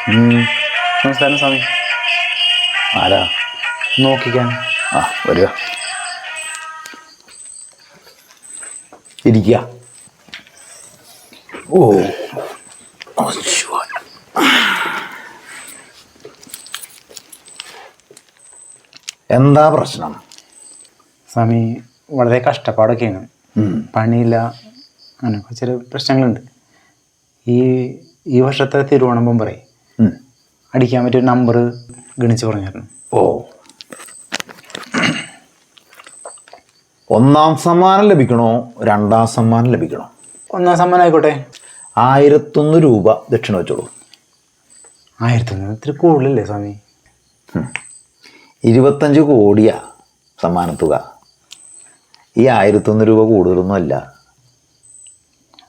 നമസ്കാരം സ്വാമി. ആരാ? നോക്കിക്കാൻ. വരിക, ഇരിക്കുക. ഓ എന്താ പ്രശ്നം? സ്വാമി, വളരെ കഷ്ടപ്പാടൊക്കെയാണ്. പണിയില്ല, അങ്ങനെയൊക്കെ ചില പ്രശ്നങ്ങളുണ്ട്. ഈ വർഷത്തെ തിരുവോണം മുമ്പറേ അടിക്കാൻ പറ്റിയ നമ്പർ ഗണിച്ച് പറഞ്ഞായിരുന്നു. ഓ, ഒന്നാം സമ്മാനം ലഭിക്കണോ രണ്ടാം സമ്മാനം ലഭിക്കണോ? ഒന്നാം സമ്മാനം ആയിക്കോട്ടെ. 1001 രൂപ ദക്ഷിണ വെച്ചോളൂ. 1001 ഇത്തിരി കൂടുതലല്ലേ സ്വാമി? 25 കോടിയാ സമ്മാനത്തുക. ഈ 1001 രൂപ കൂടുതലൊന്നും അല്ല.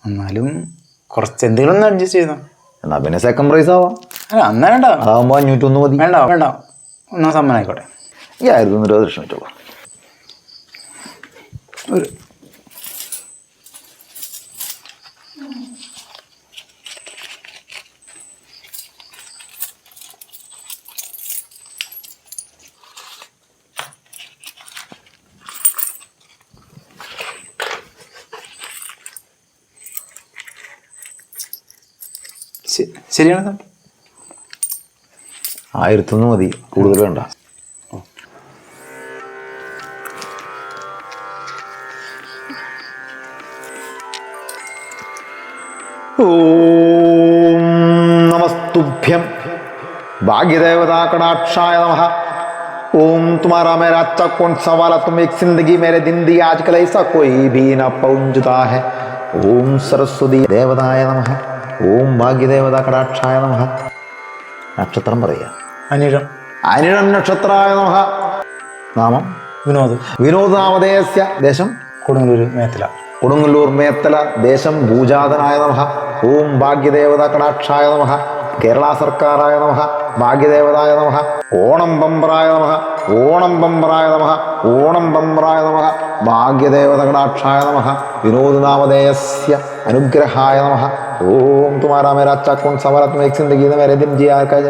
എന്നാലും കുറച്ച് എന്തെങ്കിലും ഒന്ന് അഡ്ജസ്റ്റ് ചെയ്താൽ. എന്നാ പിന്നെ സെക്കൻഡ് പ്രൈസ് ആവാം. അല്ല, എന്നാ വേണ്ട. ആകുമ്പോൾ 501 മതി. വേണ്ട വേണ്ട, ഒന്നാം സമ്മാനം ആയിക്കോട്ടെ. ഈ 1001 രൂപ ദക്ഷിണ വെച്ചോളൂ. ഒരു ശരിയാണ് സാർ. 1001 മതി, കൂടുതൽ വേണ്ട. ഓം നമസ്തുഭ്യം ഭാഗ്യദേവതാ कटाक्षाय नमः। ओम तुम्हारा मेरा अच्छा कौन सा वाला, तुम एक जिंदगी मेरे दिन दी, आजकल ऐसा कोई भी ना पहुंचता है। ओम सरस्वती देवताय नमः। ओम भाग्यदेवता कटाक्षाय नमः। നക്ഷത്രം പറയുക. അനിഴം. അനിഴം നക്ഷത്രായ നമഃ. നാമം വിനോദ്. വിനോദ് നാമധേയസ്യ. ദേശം കൊടുങ്ങല്ലൂർ മേത്തല. കൊടുങ്ങല്ലൂർ മേത്തല. ദേശം ഭൂജാതനായ നമഃ. ഓം ഭാഗ്യദേവത കടാക്ഷായ നമഃ. കേരള സർക്കാരായ നമഃ. ഭാഗ്യദേവതായ നമഃ. ഓണം ബമ്പറായ നമഃ. ഓണം ബമ്പറായ നമഃ. ഓണം ബമ്പറായ നമഃ. ഭാഗ്യദേവത കടാക്ഷായ നമഃ. വിനോദ് നാമധേയസ്യ അനുഗ്രഹായ നമഃ. ഓം തുമാരാ മേരാ അച്ഛാ കൗൻ സാ വാലാ, തും ഏക് ജിന്ദഗി മേ മേരെ ദിൻ ജിയാ കർ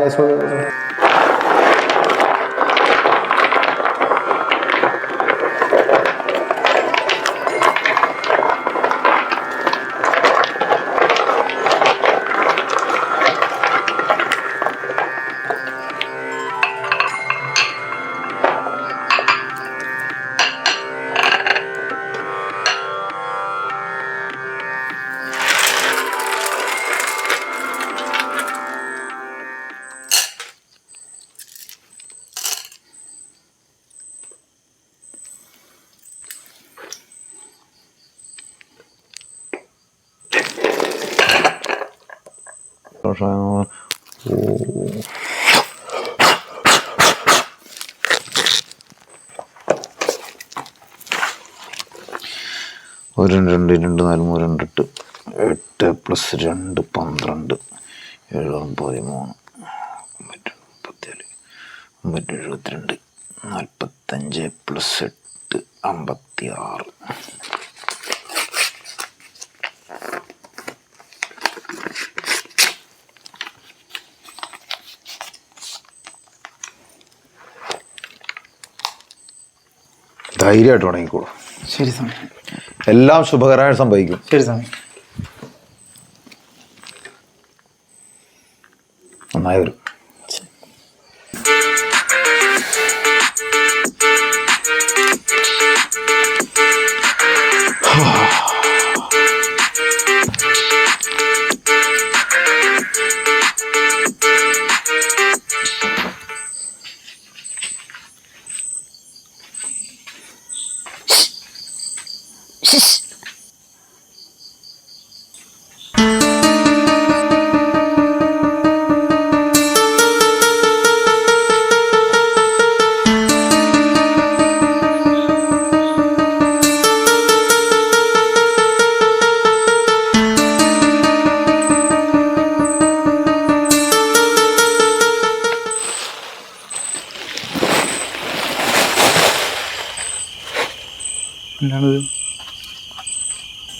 ഒരു 2 2 4 3 2 8 + 2 12 7 13 34 72 45 + 8 56. ധൈര്യമായിട്ട് തുടങ്ങിക്കോളൂ. ശരി സ്വാമി. എല്ലാം ശുഭകരമായി സംഭവിക്കും. ശരി സ്വാമി. നന്നായി വരും.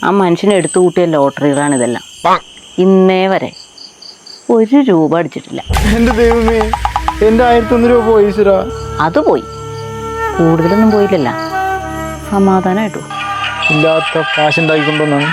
ആ മനുഷ്യനെ എടുത്തു കൂട്ടിയ ലോട്ടറികളാണ് ഇതെല്ലാം. ഇന്നേ വരെ 1 രൂപ അടിച്ചിട്ടില്ല. എൻ്റെ ദൈവമേ, എൻ്റെ 1001 രൂപ പോയി ഈശ്വരാ. അത് പോയി, കൂടുതലൊന്നും പോയില്ലല്ല. സമാധാനമായിട്ടോ. ഇല്ലാത്ത കാശുണ്ടാക്കിക്കൊണ്ടുവന്നാണ്.